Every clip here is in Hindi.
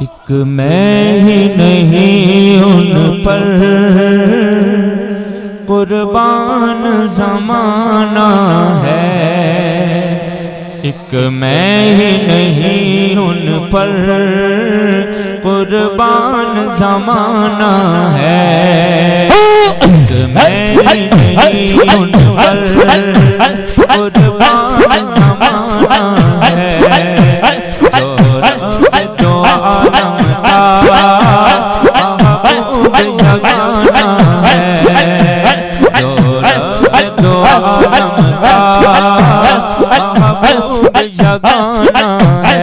एक मैं ही नहीं उन पर कुर्बान ज़माना है। एक मैं ही नहीं उन पर कुर्बान ज़माना है। एक मैं ही नहीं उन पर कुर्बान ज़माना है। जो आलम का महबूब जगाना है। जो आलम का महबूब जगाना है।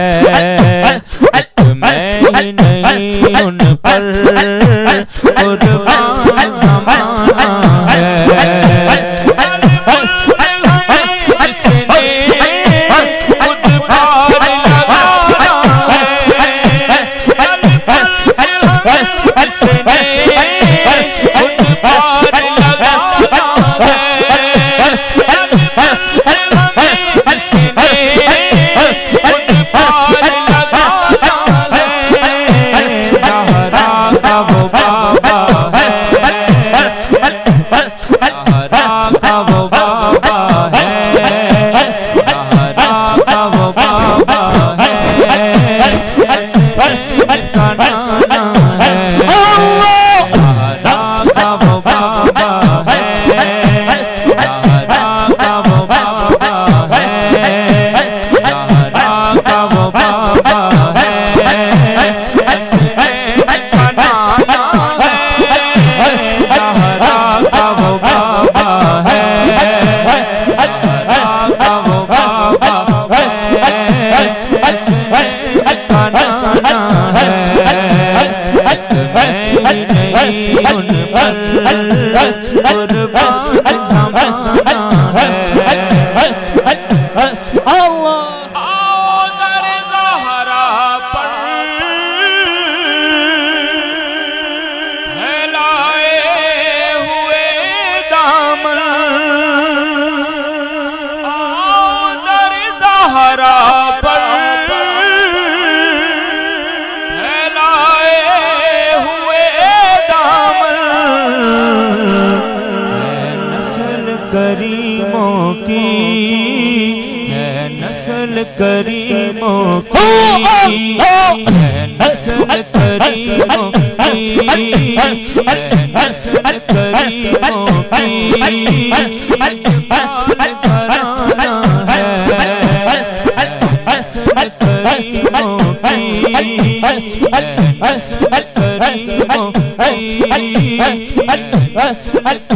एक मैं ही नहीं उन पर कुर्बान ज़माना है। करीमों की है नस्ल करीमों की है नस्ल करीमों की है नस्ल करीमों की घराना है। नस्ल करीमों की है नस्ल करीमों की नस्ल करीमों